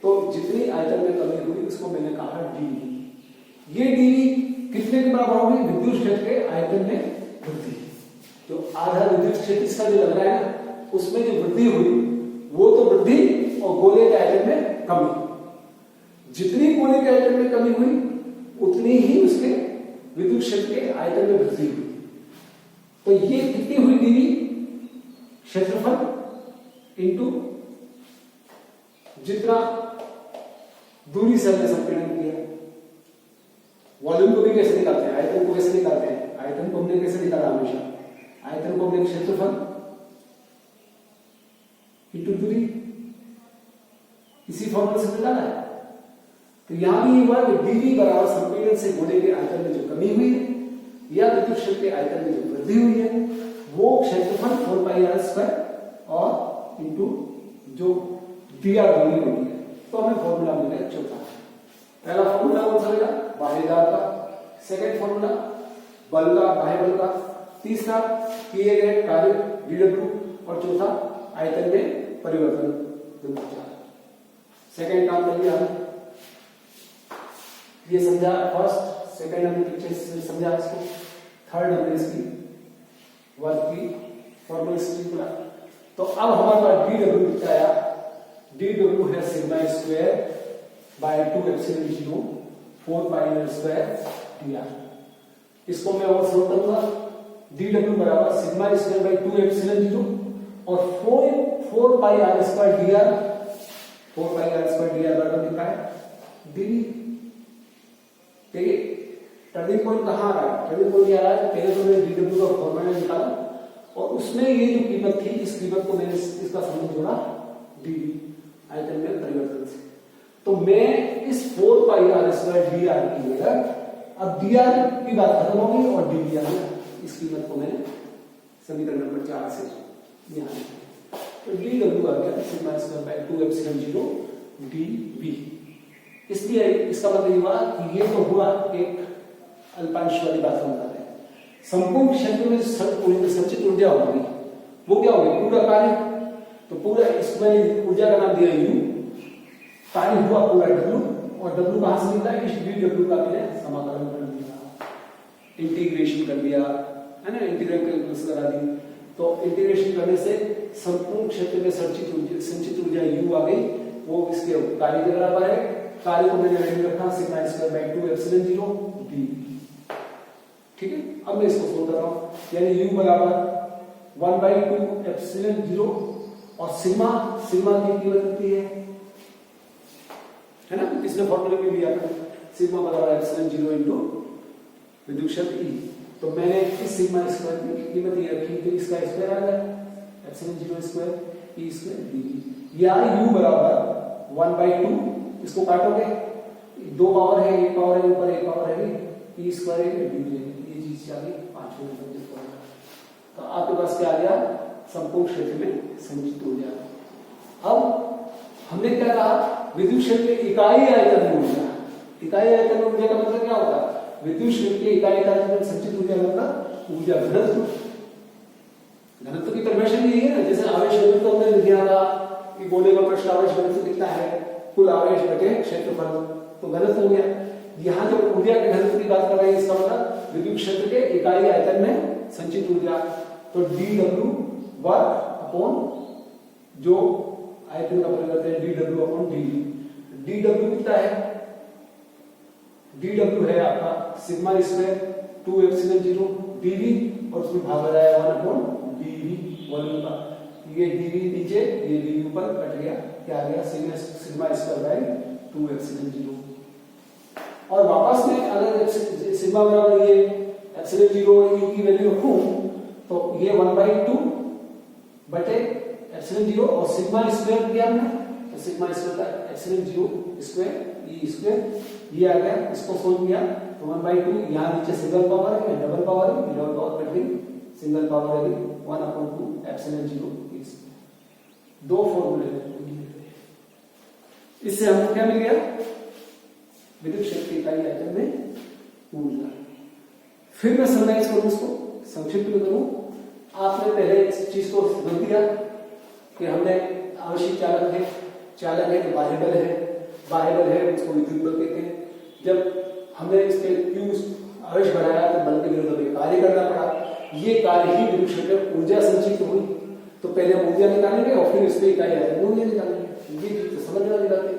तो जितनी आयतन में कमी हुई उसको मैंने कहा dv। ये dv कितने के बराबर होगी, विद्युत क्षेत्र के आयतन में वृद्धि। जो आधा विद्युत क्षेत्र इसका जो लग रहा है ना, उसमें जो वृद्धि हुई वो तो वृद्धि, और गोले के आयतन में कमी। जितनी गोले के आयतन में कमी हुई उतनी ही उसके विद्युत क्षेत्र के आयतन में वृद्धि हुई। तो ये कितनी हुई dv, क्षेत्रफल इंटू जितना दूरी से हमने संपीड़न किया। वॉल्यूम को भी कैसे निकालते हैं, आयतन को कैसे निकालते हैं, आयतन को हमने कैसे निकाला, हमेशा आयतन को हमने क्षेत्रफल इंटू दूरी, इसी फॉर्मूले से निकाला है। तो यहां भी ये हुआ कि dv बराबर संपीड़न से गोले के आयतन में जो कमी हुई है या विद्युत क्षेत्र के आयतन में जो वृद्धि हुई है वो क्षेत्रफल 4 पाई आर स्क्वायर और इंटू जो dr दूरी होती है। तो हमें फॉर्मूला मिल गया चौथा। पहला फॉर्मूला कौन सा मिला? बाह्य दाब का। सेकंड फॉर्मूला बल का, बाह्य बल का। तीसरा किए गए कार्य dw और चौथा आयतन में परिवर्तन। सेकंड काम कर लिया हमने, ये समझा फर्स्ट, सेकंड हमने पीछे से समझा इसको, थर्ड हमने इसकी वर्क की फॉर्मूला स्ट्रिंग बोला। तो अब हमारे पास dw कितना आया? dw है sigma square by 2 epsilon 0 4 pi r square dr। इसको मैं और सोल्व करूंगा। dw बराबर सिग्मा स्क्वायर बाय 2 एप्सिलॉन 0 और 4 pi r square dr। 4 pi r square dr बराबर कितना है? dv। देखिए टर्निंग पॉइंट कहां आ रहा है? टर्निंग पॉइंट आ रहा है, पहले तो मैंने dw का फॉर्मूला निकाला और उसमें ये जो कीमत थी इस कीमत को मैंने इसका संबंध जोड़ा dv आयतन में परिवर्तन से। तो मैं इस 4 पाई आर स्क्वायर dr की जगह अब dr की बात खत्म होगी और dv आ गया। इस कीमत को मैंने समीकरण नंबर 4 से यहां तो dw आ गया sigma square by 2 epsilon 0 dv। इसलिए इसका मतलब हुआ कि ये तो हुआ एक अल्पांश वाली बात हम बता रहे हैं। संपूर्ण क्षेत्र में संचित ऊर्जा होगी वो क्या होगी? पूरा कार्य। तो पूरा इसमें ऊर्जा का नाम दिया u, कार्य हुआ पूरा w और w कहां से मिलता है? इस dw का मैंने समाकलन कर दिया, इंटीग्रेशन कर दिया है ना, इंटीग्रल कैलकुलस करा दी। तो इंटीग्रेशन करने से संपूर्ण क्षेत्र में संचित ऊर्जा u आ गई, वो इसके कार्य के बराबर है। कार्य को मैंने वैल्यू रखा sigma square by 2 epsilon 0 d। ठीक है, अब मैं इसको सोल्व कर रहा हूं, यानी u बराबर 1/2 एप्सिलॉन 0 और सिग्मा की कीमत कितनी है ना, इसने फॉर्मूले में लिया था सिग्मा बराबर एप्सिलॉन 0 इनटू विद्युत क्षेत्र E। तो मैंने इस सिग्मा स्क्वायर की कीमत ये रखी तो इसका स्क्वायर आ गया epsilon 0 square E square dV। या u बराबर 1/2, इसको काटोगे 2 पावर है, 1 पावर है, ऊपर 1 पावर है, E स्क्वायर है dV। ये चीज आ गई 5वें नंबर पे फॉर्मूला। तो आपके पास क्या आ गया? संपूर्ण क्षेत्र में संचित ऊर्जा। अब हमने क्या कहा? विद्युत क्षेत्र के इकाई आयतन में ऊर्जा। इकाई आयतन में ऊर्जा का मतलब क्या होता है? विद्युत क्षेत्र के इकाई आयतन में संचित ऊर्जा मतलब ऊर्जा घनत्व। घनत्व की परिभाषा यही है ना, जैसे आवेश घनत्व तो हमने लिखा था कि गोले का पृष्ठ आवेश घनत्व कितना है? कुल आवेश बटे क्षेत्रफल, तो घनत्व हो गया। यहाँ जब ऊर्जा के घनत्व की बात कर रहे हैं इसका मतलब विद्युत क्षेत्र के इकाई आयतन में संचित ऊर्जा। तो dw वर्ग अपॉन जो आयतन का परिवर्तन है dw अपॉन dv। dw कितना है? dw है आपका सिग्मा स्क्वायर 2 एप्सिलॉन 0 dv और उसमें भाग आ जाएगा 1 अपॉन dv वॉल्यूम का। ये dv नीचे, ये dv ऊपर कट गया, क्या आ गया? Sigma square by 2 epsilon 0। और वापस में अगर सिग्मा बराबर ये एप्सिलॉन 0 और e की वैल्यू रखूं तो ये 1/2 बटे एप्सिलॉन 0 और सिग्मा स्क्वायर दिया हमने, तो सिग्मा स्क्वायर का एप्सिलॉन 0 स्क्वायर e स्क्वायर ये आ गया। इसको सोल्व किया तो 1/2, यहां नीचे सिंगल पावर है, डबल पावर है, डबल पावर कट गई, सिंगल पावर है 1/2 एप्सिलॉन 0 e स्क्वायर। दो फॉर्मूले इससे हमको क्या मिल गया? विद्युत क्षेत्र की इकाई आयतन में ऊर्जा। फिर मैं समराइज करूं, इसको संक्षिप्त में करूं। आपने पहले इस चीज को समझ दिया कि हमने आवश्यक चालक है तो बाह्य बल है उसको विद्युत बल कहते हैं। जब हमने इसके क्यू आवेश बढ़ाया तो बल के विरुद्ध में कार्य करना पड़ा। ये कार्य ही विद्युत क्षेत्र में ऊर्जा संचित हुई। तो पहले हम ऊर्जा निकालेंगे और फिर इसके इकाई आयतन ऊर्जा निकालेंगे। ये तो समझना निकालते।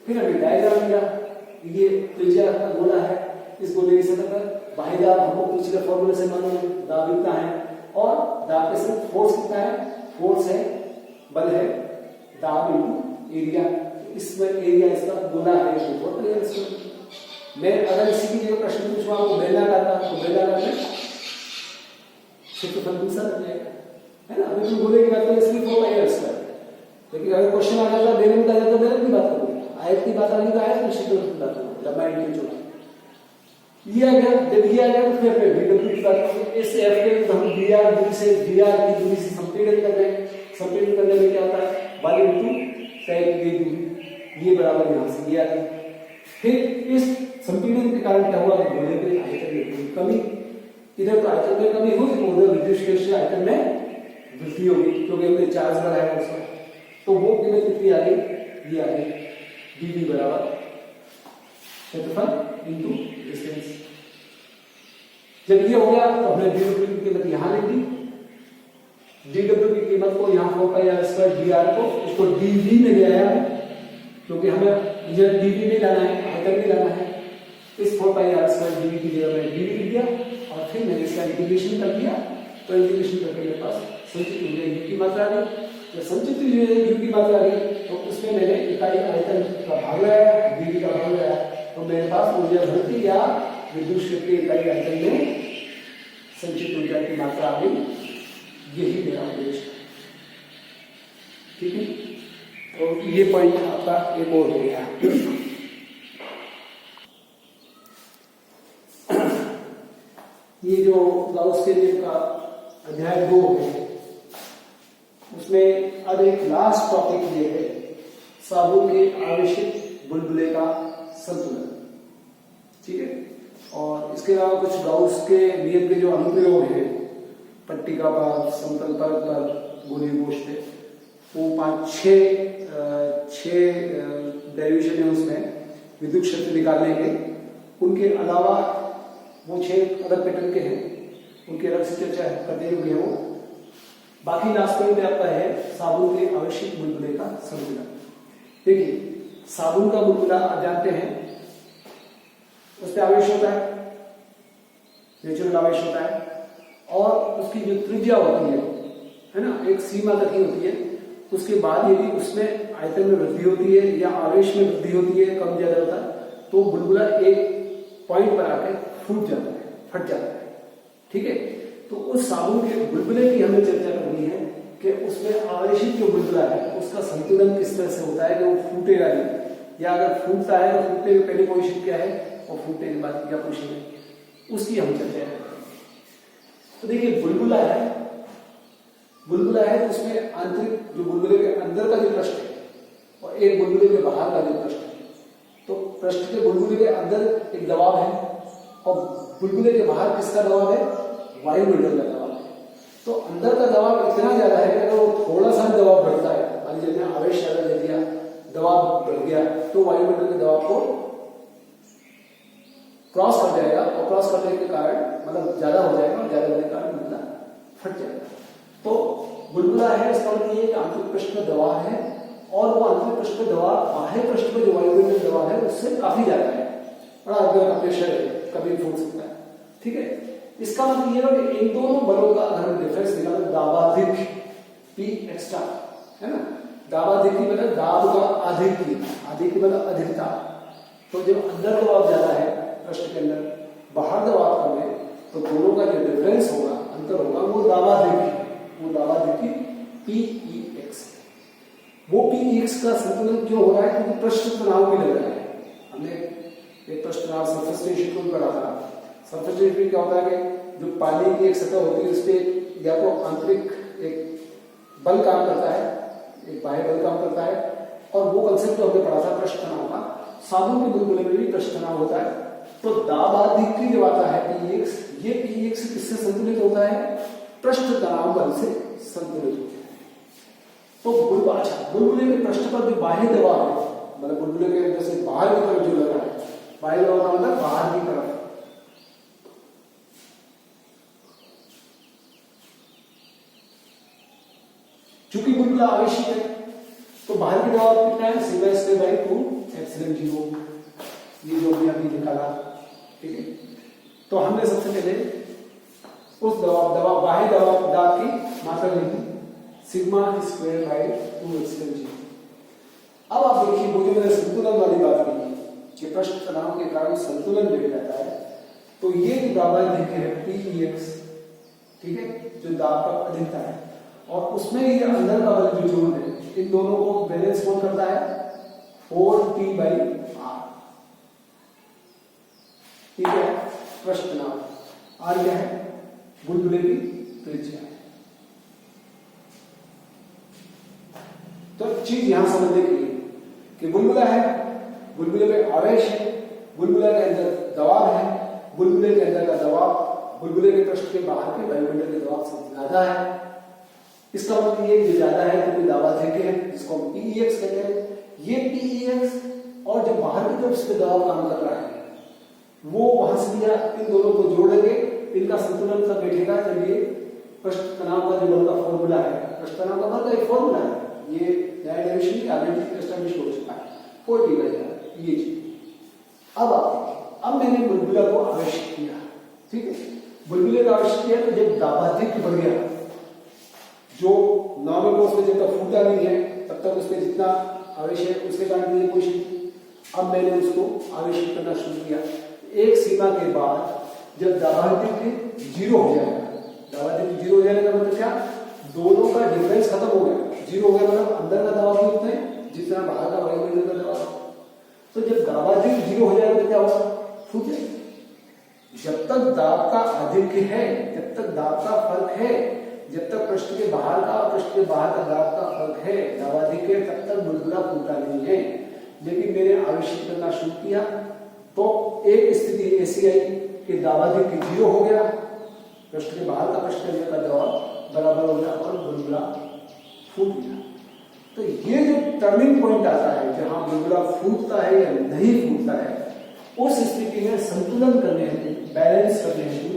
फिर हमने डायग्राम लिया, ये त्रिज्या का गोला है, इस गोले की सतह पर बाह्य दाब हमको पिछले फॉर्मूले से मालूम है, दाब कितना है और दाब के साथ फोर्स कितना है? फोर्स है, बल है, दाब इनटू एरिया। इसमें एरिया इसका गोला है, बहुत क्लियर इसमें। मैं अगर इसी की जगह प्रश्न पूछूं आपको बेलनाकार का, तो बेलनाकार में क्षेत्रफल दूसरा बन जाएगा, है ना। अभी तुम गोले की बात करें इसलिए 4 पाई स्क्वायर, लेकिन अगर क्वेश्चन आ जाता बेलन का जाता बेलन की बात करोगे, आयत की बात आ गई तो आयत में क्षेत्रफल की बात करोगे, लंबाई की चौड़ाई। ये आ गया, जब ये आ गया तो फिर डब्ल्यू की बात करेंगे। इस एफ के तो हम डी आर दूरी से संपीड़न कर रहे हैं। संपीड़न करने में क्या होता है, वाले इंटू टैन ये दूरी, ये बराबर यहाँ से ये आ गया। फिर इस संपीड़न के कारण क्या हुआ, गोले के आयतन में कमी, इधर तो आयतन में कमी हुई, उधर विद्युत क्षेत्र आयतन में वृद्धि होगी क्योंकि हमने चार्ज बढ़ाया उसमें। तो वो कीमत कितनी आ गई, ये आ गई dv बराबर क्षेत्रफल इंटू डिस्टेंस। जब ये हो गया तो हमने dw की कीमत यहां लिख दी, dw की कीमत को यहां 4πr² dr को इसको dv में ले आया क्योंकि हमें ये dv नहीं लाना है, आयतन नहीं लाना है। इस 4πr² dv की जगह मैंने dv लिख दिया और फिर मैंने इसका इंटीग्रेशन कर दिया। तो इंटीग्रेशन करके मेरे पास संचित ऊर्जा u की मात्रा आ गई। जब संचित ऊर्जा u की मात्रा आ गई तो उसमें मैंने इकाई आयतन का भाग लगाया, dv का भाग लगाया, तो मेरे पास ऊर्जा घनत्व या विद्युत क्षेत्र की इकाई आयतन में संचित ऊर्जा की मात्रा आ गई। यही मेरा उद्देश्य है, ठीक है। तो ये पॉइंट आपका एक और हो गया। ये जो गाउस के नियम का अध्याय 2 है उसमें अब एक लास्ट टॉपिक ये है, साबुन के आवेशित बुलबुले का संतुलन, ठीक है। और इसके अलावा कुछ गाउस के नियम के जो अनुप्रयोग हैं, पट्टिका पर, समतल पर, गोली गोश पे, वो 5-6 डेरिवेशन है उसमें विद्युत क्षेत्र निकालने के। उनके अलावा वो 6 अलग पैटर्न के हैं, उनकी अलग से चर्चा करने योग्य है वो। बाकी लास्ट पॉइंट आपका है साबुन के आवेशित बुलबुले का संतुलन। देखिए साबुन का बुलबुला आप जानते हैं उस पर आवेश होता है, नेचुरल आवेश होता है, और उसकी जो त्रिज्या होती है ना, एक सीमा तक ही होती है। उसके बाद यदि उसमें आयतन में वृद्धि होती है या आवेश में वृद्धि होती है, कम ज्यादा होता है, तो बुलबुला एक पॉइंट पर आकर फूट जाता है, फट जाता है, ठीक है। तो उस साबुन के बुलबुले की हमें चर्चा करनी है कि उसमें आवेशित जो बुलबुला है उसका संतुलन किस तरह से होता है कि वो फूटेगा नहीं, या अगर फूटता है तो फूटने की पहली पोजीशन क्या है और फूटने के बाद क्या पोजीशन है, उसकी हम चर्चा करेंगे। तो देखिए बुलबुला है तो उसमें आंतरिक जो बुलबुले के अंदर का जो पृष्ठ है और एक बुलबुले के बाहर का जो पृष्ठ है, तो पृष्ठ के बुलबुले के अंदर एक दबाव है और बुलबुले के बाहर किसका दबाव है, वायुमंडल का दबाव है। तो अंदर का दबाव इतना ज्यादा है कि अगर वो थोड़ा सा दबाव बढ़ता है, मान लीजिए आवेश ज्यादा दे दिया, दबाव बढ़ गया, तो वायुमंडल के दबाव को क्रॉस कर जाएगा और क्रॉस करने के कारण मतलब ज्यादा हो जाएगा और ज्यादा होने के कारण बुलबुला फट जाएगा। तो बुलबुला है इसका मतलब ये कि आंतरिक पृष्ठ में दबाव है और वो आंतरिक पृष्ठ में दबाव बाह्य पृष्ठ में जो वायुमंडल दबाव है उससे काफी ज्यादा है, बड़ा प्रेशर है, कभी फूट सकता है, ठीक है। इसका मतलब ये है कि इन दोनों बलों का अगर हम डिफरेंस निकालें, दाबाधिक्य P एक्स्ट्रा है ना, दाबाधिक्य मतलब दाब का आधिक्य, आधिक्य मतलब अधिकता। तो जब अंदर दबाव ज्यादा है पृष्ठ के अंदर, बाहर दबाव कम है, तो दोनों का जो डिफरेंस होगा, अंतर होगा, वो दाबाधिक्य PEX। वो PEX का संतुलन क्यों हो रहा है, क्योंकि पृष्ठ तनाव भी लग रहा है। हमने एक पृष्ठ तनाव सरफेस टेंशन को भी पढ़ा था। सरफेस टेंशन क्या होता है कि जो पानी की एक सतह होती है उस पर या तो आंतरिक एक बल काम करता है, एक बाह्य बल काम करता है, और वो कंसेप्ट हमने पढ़ा था पृष्ठ तनाव का। साबुन के बुलबुले में भी पृष्ठ तनाव होता है। तो दाबाधिक्य जो आता है PEX, ये PEX किससे संतुलित होता है, पृष्ठ तनाव बल से संतुलित होता है। तो बुलबुले के पृष्ठ पर जो बाह्य दबाव है, मतलब बुलबुले के जैसे बाहर की तरफ जो लग रहा है, बाह्य दबाव का मतलब बाहर की तरफ, चूंकि बुलबुला आवेशित है तो बाहर की दबाव कितना है, σ²/2ε0, ये जो हमने अभी निकाला, ठीक है। तो हमने सबसे पहले उस दबाव बाह्य दबाव दाब की मात्रा लिखी σ²/2ε0। अब आप देखिए वो जो मैंने संतुलन वाली बात की कि पृष्ठ तनाव के कारण संतुलन बिगड़ जाता है, तो ये दाबाधिक्य है PEX, ठीक है, जो दाब का अधिकता है, और उसमें ये अंदर का बल जो जोड़ है, इन दोनों को बैलेंस कौन करता है, 4T/R, ठीक है। पृष्ठ तनाव, आर क्या है, बुलबुले की त्रिज्या। तो चीज यहां समझने के लिए कि बुलबुला है, बुलबुले में आवेश है, बुलबुले के अंदर दबाव है, बुलबुले के अंदर का दबाव बुलबुले के पृष्ठ के बाहर के वायुमंडल के दबाव से ज्यादा है। इसका मतलब ये ज्यादा है तो कोई दबाव देते हैं जिसको हम पीईएक्स कहते हैं। ये पीईएक्स और जो बाहर की तरफ से दबाव काम कर रहा है वो वहां से दिया, इन दोनों को जोड़ेंगे, इनका संतुलन तब बैठेगा जब ये पृष्ठ तनाव का जो बल का फॉर्मूला है, पृष्ठ तनाव का बल का एक फॉर्मूला है, ये नया डेरिवेशन की आइडेंटिटी एस्टैब्लिश हो चुका है, 4T/R ये चीज। अब मैंने बुलबुला को आवेशित किया, ठीक है, बुलबुले का आवेशित किया तो जब दाबाधिक्य बढ़ गया, जो नॉर्मल फोर्स में जब तक फूटा नहीं है तब तक उसमें जितना आवेश है उसके कारण नहीं कोशिश। अब मैंने उसको आवेशित करना शुरू किया। एक सीमा के बाद जब दाबाधिक्य 0 हो जाएगा, दाबाधिक्य 0 हो जाने का मतलब क्या, दोनों का डिफरेंस खत्म हो गया, 0 हो गया मतलब अंदर का दबाव भी उतना है जितना बाहर का वायुमंडल का दबाव। तो जब दाबाधिक्य 0 हो जाएगा तो क्या होगा, फूट जाएगा। जब तक दाब का अधिक है, जब तक दाब का फर्क है, जब तक पृष्ठ के बाहर का और पृष्ठ के बाहर का दाब का फर्क है, दाबाधिक है, तब तक बुलबुला फूटा नहीं है। लेकिन मैंने आवेशित करना शुरू किया तो एक स्थिति ऐसी आई कि दाबाधिक 0 हो गया, पृष्ठ के बाहर का पृष्ठ के अंदर का दबाव बराबर हो गया और बुलबुला फूट गया। तो ये जो टर्निंग पॉइंट आता है जहां बुलबुला फूटता है या नहीं फूटता है, उस स्थिति में संतुलन करने हेतु, बैलेंस करने हेतु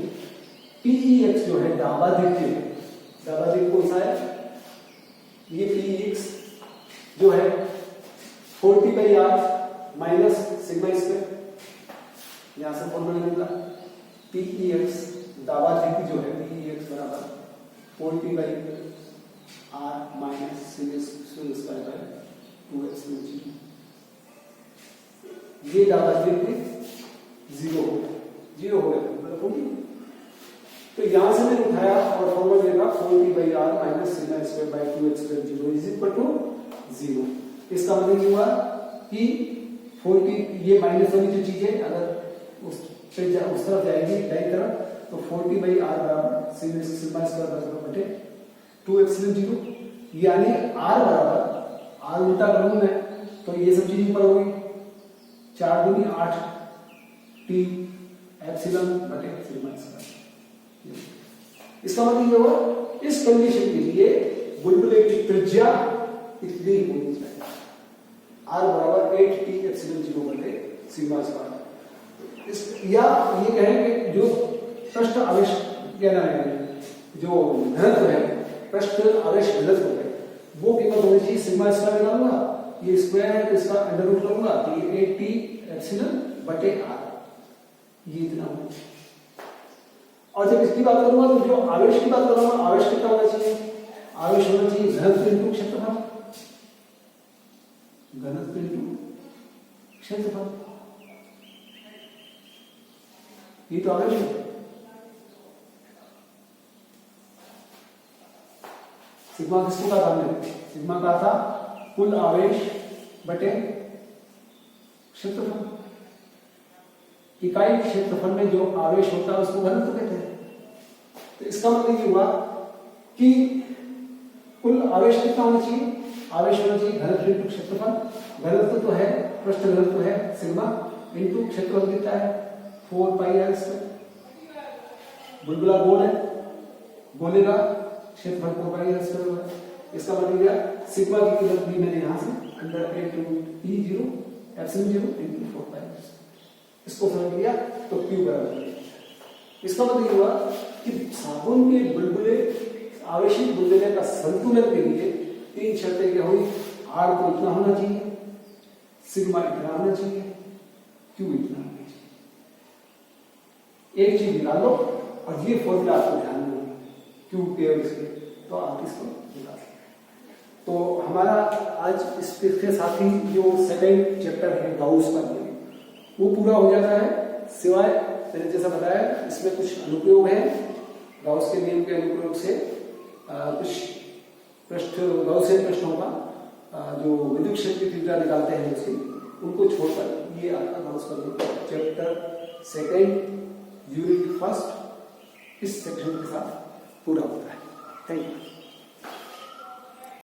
पीईएक्स जो है दाबाधिक्य कौन सा है, ये पीईएक्स जो है 4T/R माइनस सिग्मा स्क्वायर, यहां से फॉर्मूला निकला पीईएक्स दाबाधिक्य जो है पीईएक्स बराबर 4T/R minus sigma square by 2x नीचे। ये दाबाधिक्य 0 हो गया मतलब तो यहां से मैंने उठाया और फॉर्मूला लिखा 4T/R minus sigma square by 2x square 0 is equal to 0। इसका मतलब ये हुआ कि 4T ये माइनस वाली जो चीज है अगर उस तरफ जाएगी दाईं तरफ तो 4T/R बराबर सिग्मा स्क्वायर बटे 2x 0, यानी R बराबर R उल्टा कानून है तो ये सब चीज ऊपर होगी 4 दूनी 8 T एप्सिलॉन बटे सिग्मा स्क्वायर। इसका मतलब ये हुआ इस कंडीशन के लिए बुलबुले की त्रिज्या इतनी होनी चाहिए, R बराबर 8T एप्सिलॉन 0 बटे सिग्मा स्क्वायर। इस या ये कहें कि जो पृष्ठ आवेश क्या नाम है, जो घनत्व है, पृष्ठ आवेश घनत्व है, वो कीमत होनी चाहिए सिग्मा स्क्वायर निकालूंगा, ये स्क्वायर है तो इसका अंडर रूट करूंगा तो ये 8T एप्सिलॉन बटे R, ये इतना होना चाहिए। और जब इसकी बात करूंगा तो जो आवेश की बात करूंगा, आवेश कितना होना चाहिए, आवेश होना चाहिए घनत्व इंटू क्षेत्रफल, घनत्व इंटू क्षेत्रफल, ये तो आवेश है। सिग्मा किसको कहा था हमने, सिग्मा कहा था कुल आवेश बटे क्षेत्रफल, इकाई क्षेत्रफल में जो आवेश होता है उसको घनत्व कहते हैं। तो इसका मतलब ये हुआ कि कुल आवेश कितना होना चाहिए, आवेश होना चाहिए घनत्व इंटू क्षेत्रफल, घनत्व तो है पृष्ठ घनत्व है सिग्मा इंटू क्षेत्रफल कितना है 4πr², बुलबुला गोल है, गोले का क्षेत्रफल 4πr² होगा। इसका मतलब क्या, सिग्मा की कीमत भी मैंने यहां से under T0 epsilon 0 into 4πr², इसको समझ लिया तो Q बराबर। इसका मतलब हुआ कि साबुन के बुलबुले आवेशित बुलबुले का संतुलन के लिए 3 शर्तें क्या हुई, R को इतना होना चाहिए, सिग्मा इतना होना चाहिए, Q इतना होना चाहिए। एक चीज निकाल लो और ये फॉर्मूला आपको ध्यान में Q के और इसके, तो आप इसको निकाल सकते। तो हमारा आज इसके साथ ही जो सेकंड चैप्टर है गाउस का वो पूरा हो जाता है, सिवाय मैंने जैसा बताया इसमें कुछ अनुप्रयोग है, गाउस के नियम के अनुप्रयोग से कुछ गाउसियन प्रश्नों का जो विद्युत क्षेत्र की तीव्रता निकालते हैं उसकी, उनको छोड़कर ये आपका गाउस का चैप्टर सेकंड यूनिट फर्स्ट इस सेक्शन के साथ पूरा होता है। Thank you.